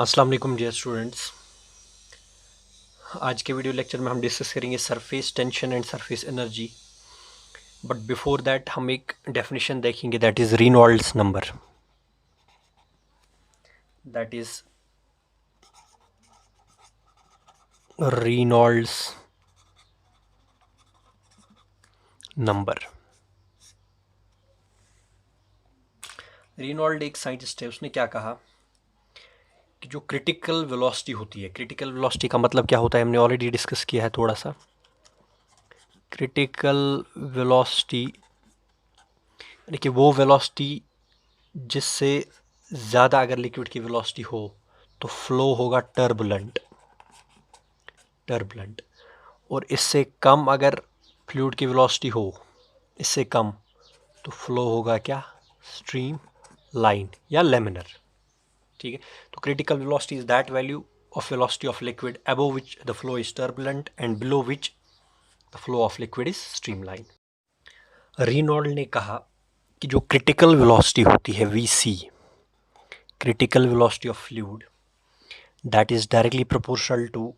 अस्सलाम वालेकुम dear students. आज के वीडियो लेक्चर में हम डिस्कस करेंगे surface tension and surface energy. But before that हम एक डेफिनेशन देखेंगे, that is Reynolds number. That is Reynolds number. Reynold एक साइंटिस्ट है, उसने क्या कहा कि जो क्रिटिकल वेलोसिटी होती है, क्रिटिकल वेलोसिटी का मतलब क्या होता है हमने ऑलरेडी डिस्कस किया है थोड़ा सा। क्रिटिकल वेलोसिटी यानी कि वो वेलोसिटी जिससे ज़्यादा अगर लिक्विड की वेलोसिटी हो तो फ्लो होगा टर्बुलेंट, और इससे कम अगर फ्लूइड की वेलोसिटी हो, इससे कम, तो फ्लो होगा क्या, स्ट्रीम लाइन या लेमिनर। ठीक है, तो critical velocity is that value of velocity of liquid above which the flow is turbulent and below which the flow of liquid is streamline. Reynold ने कहा कि जो क्रिटिकल वेलोसिटी होती है V C, critical velocity of fluid, that is directly proportional to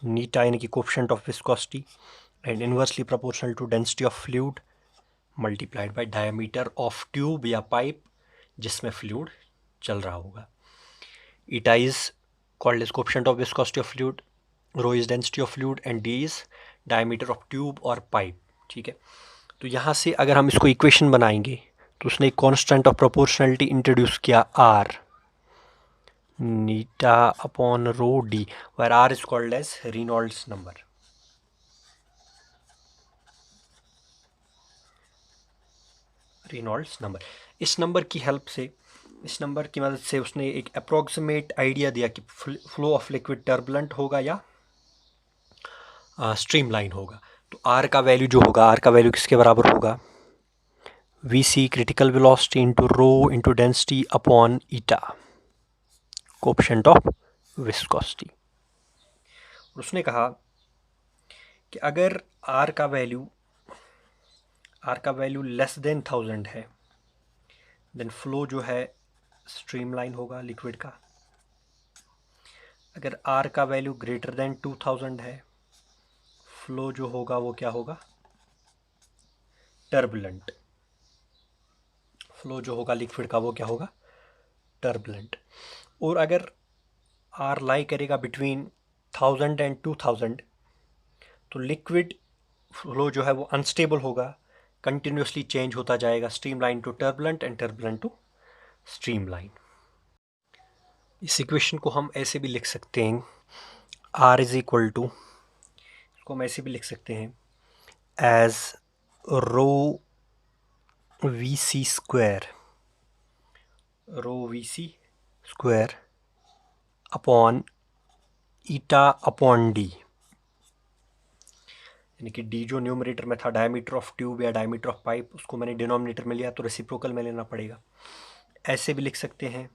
eta यानी कि coefficient of viscosity and inversely proportional to density of fluid multiplied by diameter of tube या pipe जिसमें फ्लूइड चल रहा होगा। Eta is called as coefficient of viscosity of fluid, rho is density of fluid and D is diameter of tube और pipe. ठीक है, तो यहाँ से अगर हम इसको इक्वेशन बनाएंगे तो उसने एक कॉन्स्टेंट ऑफ प्रोपोर्शनलिटी इंट्रोड्यूस किया, R, eta upon rho D, where R is called as Reynolds number. Reynolds number, इस नंबर की हेल्प से, इस नंबर की मदद से उसने एक अप्रोक्सीमेट आइडिया दिया कि फ्लो ऑफ लिक्विड टर्बुलेंट होगा या स्ट्रीमलाइन होगा। तो आर का वैल्यू जो होगा, आर का वैल्यू किसके बराबर होगा, V C critical velocity into rho into density upon eta, coefficient of viscosity. उसने कहा कि अगर आर का वैल्यू लेस देन 1000 है, देन फ्लो जो है स्ट्रीमलाइन होगा लिक्विड का। अगर आर का वैल्यू ग्रेटर देन 2000 है, फ्लो जो होगा वो क्या होगा, टर्बुलेंट। फ्लो जो होगा लिक्विड का वो क्या होगा, टर्बुलेंट। और अगर आर लाई करेगा बिटवीन 1000 एंड 2000, तो लिक्विड फ्लो जो है वो अनस्टेबल होगा, कंटिन्यूसली चेंज होता जाएगा, streamline to turbulent and turbulent to streamline. इस इक्वेशन को हम ऐसे भी लिख सकते हैं, आर इज इक्वल टू, इसको हम ऐसे भी लिख सकते हैं as rho V C square, rho V C square upon eta upon D, यानी कि डी जो न्यूमरेटर में था डायमीटर ऑफ ट्यूब या डायमीटर ऑफ पाइप, उसको मैंने डिनोमिनेटर में लिया तो रेसिप्रोकल में लेना पड़ेगा। ऐसे भी लिख सकते हैं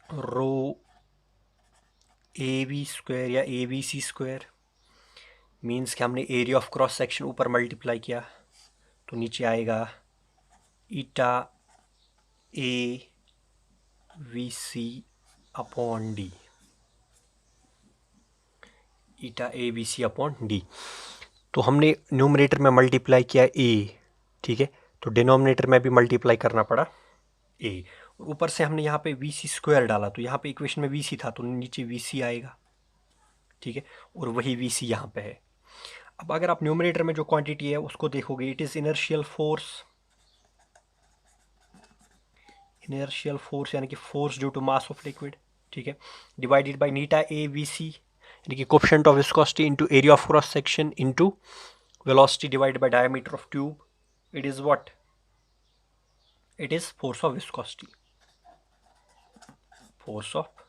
रो ए वी स्क्वायर या A V C square, means कि हमने एरिया ऑफ क्रॉस सेक्शन ऊपर मल्टीप्लाई किया तो नीचे आएगा eta A V C upon D, eta A V C upon D. तो हमने न्यूमरेटर में मल्टीप्लाई किया ए, ठीक है, तो डिनोमिनेटर में भी मल्टीप्लाई करना पड़ा ए, ऊपर से हमने यहाँ पे वी सी स्क्वायर डाला, तो यहाँ पे इक्वेशन में वी सी था तो नीचे वी सी आएगा। ठीक है, और वही वी सी यहाँ पे है। अब अगर आप न्यूमरेटर में जो क्वांटिटी है उसको देखोगे, इट इज इनर्शियल फोर्स यानी कि force due to mass of liquid, ठीक है, divided by eta A V C यानी कि coefficient of viscosity into area of cross section into velocity divided by diameter of tube, it is what, it is force of viscosity, force of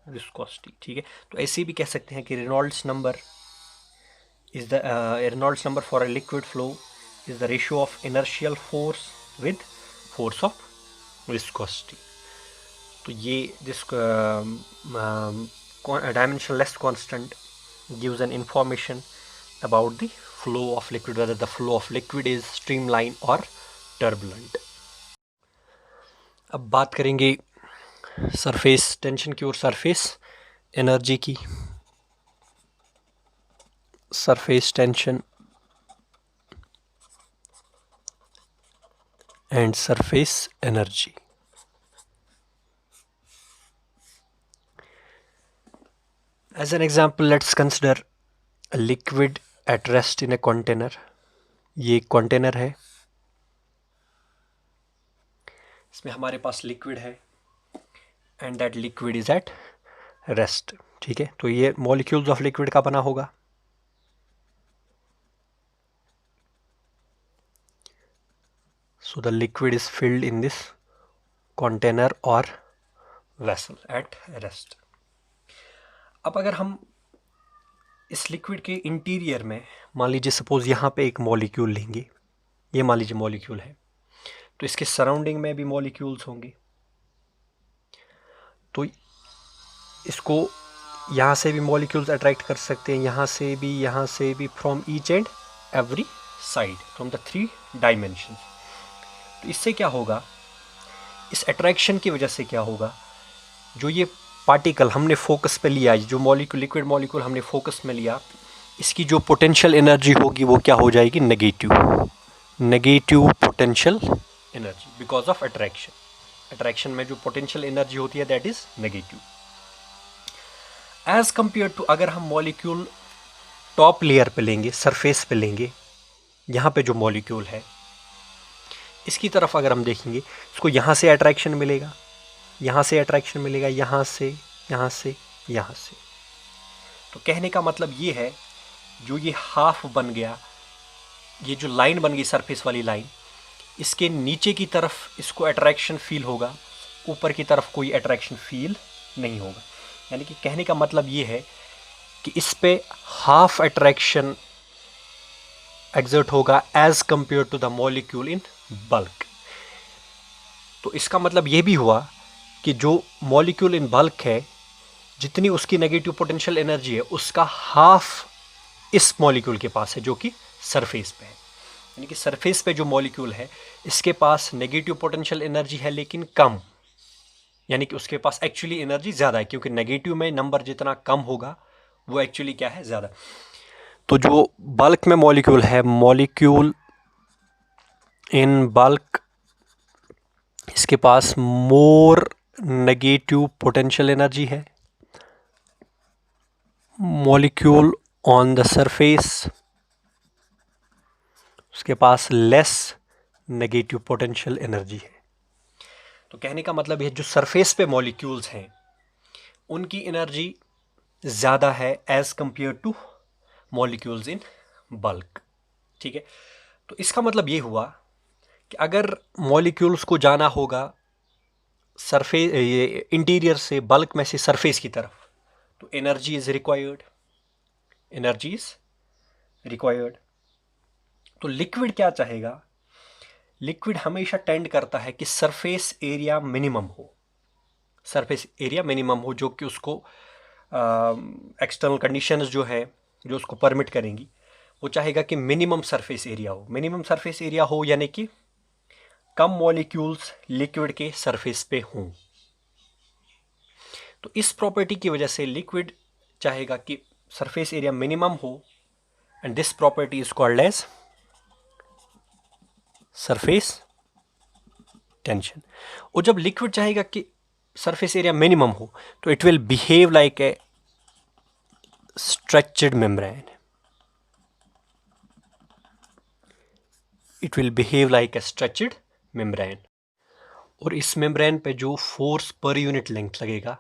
viscosity. ठीक है, तो ऐसे भी कह सकते हैं कि Reynolds number is the Reynolds number for a liquid flow is the ratio of inertial force with force of viscosity. तो ये this dimensionless constant gives an information about the flow of liquid, whether the flow of liquid is streamline or turbulent. अब बात करेंगे surface tension की और surface energy की। Surface tension and surface energy. As an example, let's consider a liquid at rest in a container. ये एक container है, इसमें हमारे पास लिक्विड है and that liquid is at rest. ठीक है, तो ये मॉलिक्यूल्स ऑफ लिक्विड का बना होगा। So the liquid is filled in this container और वेसल एट रेस्ट। अब अगर हम इस लिक्विड के इंटीरियर में, मान लीजिए सपोज यहाँ पे एक मॉलिक्यूल लेंगे, ये मान लीजिए मॉलिक्यूल है, तो इसके सराउंडिंग में भी मॉलिक्यूल्स होंगे। तो इसको यहाँ से भी मॉलिक्यूल्स अट्रैक्ट कर सकते हैं, यहाँ से भी, from each and every side, from the 3 dimension. तो इससे क्या होगा, इस अट्रैक्शन की वजह से क्या होगा, जो ये पार्टिकल हमने फोकस पे लिया, जो मॉलिक्यूल, लिक्विड मॉलिक्यूल हमने फोकस में लिया, इसकी जो पोटेंशियल एनर्जी होगी वो क्या हो जाएगी, negative potential energy, because of attraction. Attraction में जो पोटेंशियल एनर्जी होती है that is negative, as compare to अगर हम मॉलिक्यूल टॉप लेयर पे लेंगे, सरफेस पे लेंगे, यहाँ पे जो मॉलिक्यूल है इसकी तरफ अगर हम देखेंगे, इसको यहाँ से अट्रैक्शन मिलेगा, यहाँ से अट्रैक्शन मिलेगा, यहाँ से, यहाँ से, यहाँ से। तो कहने का मतलब ये है, जो ये हाफ बन गया, ये जो लाइन बन गई सरफेस वाली लाइन, इसके नीचे की तरफ इसको अट्रैक्शन फील होगा, ऊपर की तरफ कोई अट्रैक्शन फील नहीं होगा। यानी कि कहने का मतलब ये है कि इस पे हाफ अट्रैक्शन एक्सर्ट होगा as compare to the molecule in bulk. तो इसका मतलब ये भी हुआ कि जो मॉलिक्यूल इन बल्क है, जितनी उसकी नेगेटिव पोटेंशियल एनर्जी है, उसका हाफ इस मॉलिक्यूल के पास है जो कि सरफेस पे है। यानी कि सरफेस पे जो मॉलिक्यूल है इसके पास नेगेटिव पोटेंशियल एनर्जी है लेकिन कम, यानी कि उसके पास एक्चुअली एनर्जी ज़्यादा है, क्योंकि नेगेटिव में नंबर जितना कम होगा वो एक्चुअली क्या है, ज़्यादा। तो जो बल्क में मॉलिक्यूल है, मॉलिक्यूल इन बल्क, इसके पास मोर नेगेटिव पोटेंशियल एनर्जी है। मॉलिक्यूल ऑन द सरफेस, उसके पास लेस नेगेटिव पोटेंशियल एनर्जी है। तो कहने का मतलब है जो सरफेस पे मॉलिक्यूल्स हैं उनकी एनर्जी ज़्यादा है as compare to molecules in bulk. ठीक है, तो इसका मतलब ये हुआ कि अगर मॉलिक्यूल्स को जाना होगा सरफेस, ये इंटीरियर से, बल्क में से सरफेस की तरफ, तो energy is required, energy is required. तो लिक्विड क्या चाहेगा, लिक्विड हमेशा टेंड करता है कि सरफेस एरिया मिनिमम हो, सरफेस एरिया मिनिमम हो, जो कि उसको एक्सटर्नल कंडीशंस जो है जो उसको परमिट करेंगी, वो चाहेगा कि मिनिमम सरफेस एरिया हो। मिनिमम सरफेस एरिया हो यानी कि कम मॉलिक्यूल्स लिक्विड के सरफेस पे हों। तो इस प्रॉपर्टी की वजह से लिक्विड चाहेगा कि सरफेस एरिया मिनिमम हो, and this property is called as surface tension. और जब लिक्विड चाहेगा कि सरफेस एरिया मिनिमम हो, तो it will behave like a stretched membrane, it will behave like a stretched membrane. और इस मेम्ब्रेन पे जो फोर्स पर यूनिट लेंथ लगेगा,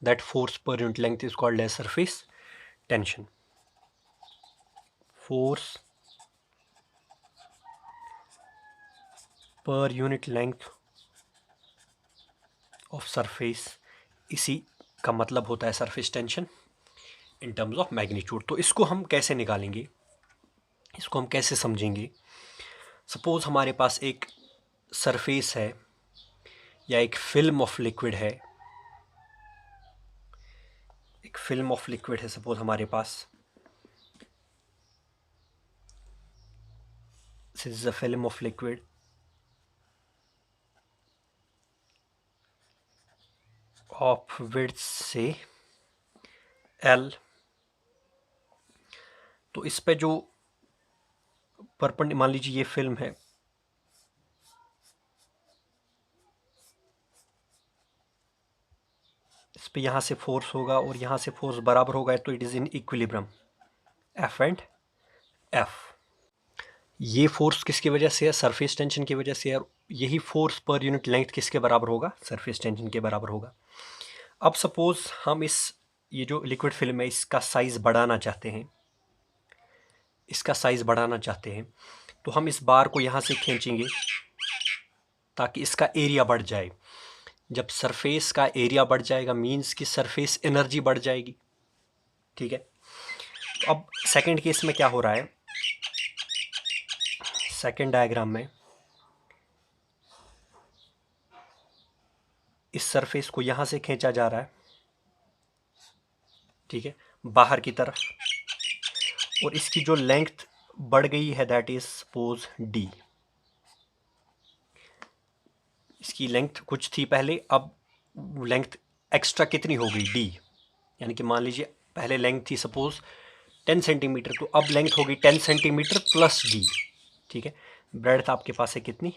that force per unit length is called as surface tension. Force per unit length of surface, इसी का मतलब होता है surface tension in terms of magnitude. तो इसको हम कैसे निकालेंगे, इसको हम कैसे समझेंगे। सपोज हमारे पास एक सरफेस है या एक फिल्म ऑफ लिक्विड है, एक फिल्म ऑफ लिक्विड है सपोज हमारे पास, this is a film of liquid. Of width से L, तो इस पे जो मान लीजिए ये फिल्म है, इस पे यहाँ से फोर्स होगा और यहाँ से फोर्स बराबर होगा, तो it is in equilibrium F and F। ये फोर्स किसकी वजह से है? सरफेस टेंशन की वजह से है। यही फोर्स पर यूनिट लेंथ किसके बराबर होगा? सरफेस टेंशन के बराबर होगा। अब सपोज हम ये जो लिक्विड फिल्म है इसका साइज़ बढ़ाना चाहते हैं, तो हम इस बार को यहाँ से खींचेंगे ताकि इसका एरिया बढ़ जाए। जब सरफेस का एरिया बढ़ जाएगा मीन्स कि सरफेस एनर्जी बढ़ जाएगी, ठीक है। तो अब सेकंड केस में क्या हो रहा है? सेकंड डायग्राम में इस सरफेस को यहाँ से खींचा जा रहा है, ठीक है, बाहर की तरफ, और इसकी जो लेंथ बढ़ गई है दैट इज सपोज D। इसकी लेंथ कुछ थी पहले, अब लेंथ एक्स्ट्रा कितनी हो गई? D। यानी कि मान लीजिए पहले लेंथ थी सपोज 10 सेंटीमीटर, तो अब लेंथ हो गई 10 सेंटीमीटर प्लस D, ठीक है। ब्रेड्थ आपके पास है कितनी?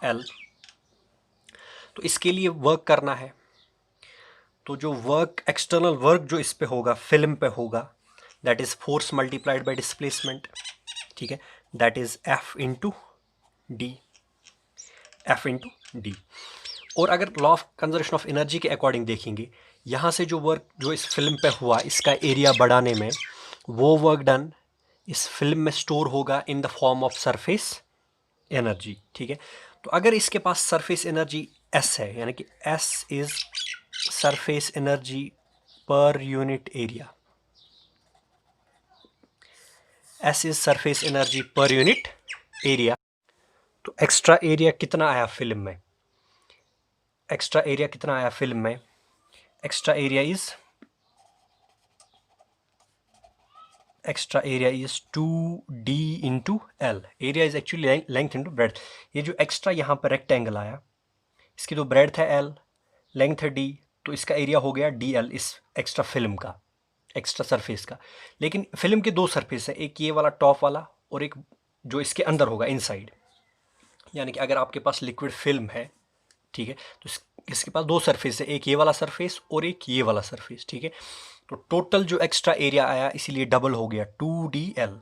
L। तो इसके लिए वर्क करना है, तो जो वर्क, एक्सटर्नल वर्क जो इस पे होगा, फिल्म पे होगा, that is force multiplied by displacement, ठीक है, that is F into D, F into D. और अगर law of conservation of energy के अकॉर्डिंग देखेंगे, यहाँ से जो वर्क जो इस फिल्म पे हुआ इसका एरिया बढ़ाने में, वो वर्क डन इस फिल्म में स्टोर होगा in the form of surface energy, ठीक है। तो अगर इसके पास सरफेस एनर्जी S है, यानी कि S is surface energy per unit area, S is surface energy per unit area. तो एक्स्ट्रा एरिया कितना आया फिल्म में? एक्स्ट्रा एरिया कितना आया फिल्म में? Extra area is 2D into L। Area is actually length into breadth. ये जो extra यहाँ पर रेक्टेंगल आया, इसकी तो ब्रेड्थ है L, लेंथ है D, तो इसका एरिया हो गया DL, इस एक्स्ट्रा फिल्म का, एक्स्ट्रा सरफेस का। लेकिन फिल्म के दो सरफेस है, एक ये वाला टॉप वाला और एक जो इसके अंदर होगा इनसाइड। यानी कि अगर आपके पास लिक्विड फिल्म है, ठीक है, तो इसके पास दो सरफेस है, एक ये वाला सरफेस और एक ये वाला सरफेस, ठीक है। तो टोटल जो एक्स्ट्रा एरिया आया इसीलिए डबल हो गया 2DL।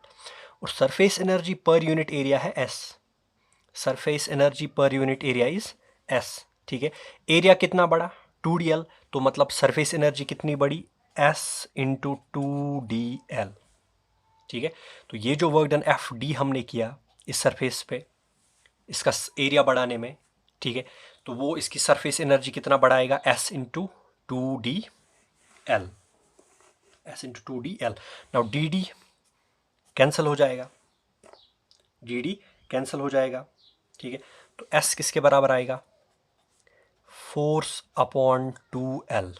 और surface energy per unit area है S, surface energy per unit area is S, ठीक है। एरिया कितना बड़ा? 2DL, तो मतलब सरफेस एनर्जी कितनी बड़ी? S इंटू 2DL, ठीक है। तो ये जो वर्क डन FD हमने किया इस सरफेस पे इसका एरिया बढ़ाने में, ठीक है, तो वो इसकी सरफेस एनर्जी कितना बढ़ाएगा? S into 2DL, S into 2DL। Now DD cancel हो जाएगा, DD कैंसिल हो जाएगा, ठीक है। तो S किसके बराबर आएगा? Force upon 2L,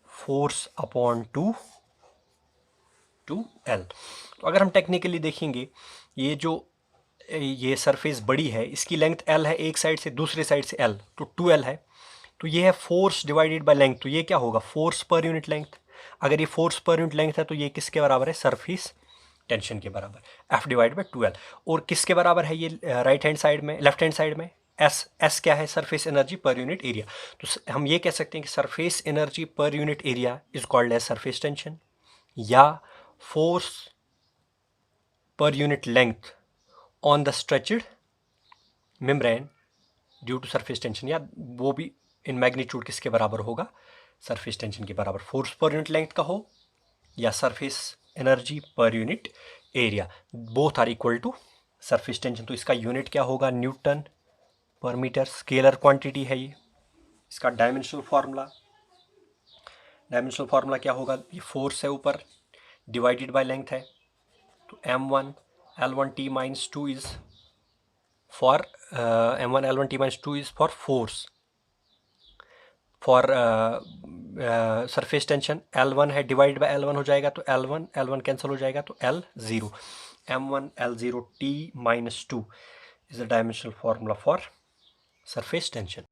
force upon 2L। तो अगर हम टेक्निकली देखेंगे, ये सरफेस बड़ी है, इसकी लेंथ L है एक साइड से, दूसरे साइड से L, तो 2L है। तो ये है फोर्स डिवाइडेड बाय लेंथ, तो ये क्या होगा? Force per unit length. अगर ये फोर्स पर यूनिट लेंथ है तो ये किसके बराबर है? सरफेस टेंशन के बराबर, F डिवाइड बाय 2L। और किसके बराबर है ये राइट हैंड साइड में, लेफ्ट हैंड साइड में? S क्या है? Surface energy per unit area. तो हम ये कह सकते हैं कि surface energy per unit area is called as surface tension, या force per unit length on the stretched membrane due to surface tension, या वो भी इन मैग्नीट्यूड किसके बराबर होगा? सरफेस टेंशन के बराबर, फोर्स पर यूनिट लेंथ का हो या surface energy per unit area, both are equal to surface tension. तो इसका यूनिट क्या होगा? न्यूटन पर मीटर, स्केलर क्वांटिटी है ये। इसका डायमेंशनल फार्मूला क्या होगा? ये फोर्स है ऊपर, डिवाइडेड बाय लेंथ है, तो M1 L1T minus 2 is for M1 L1T minus 2 is for force, for surface tension. L1 है, डिवाइड बाय L1 हो जाएगा, तो L1 कैंसिल हो जाएगा, तो L0, M1 L0 T minus 2 is the dimensional formula for surface tension.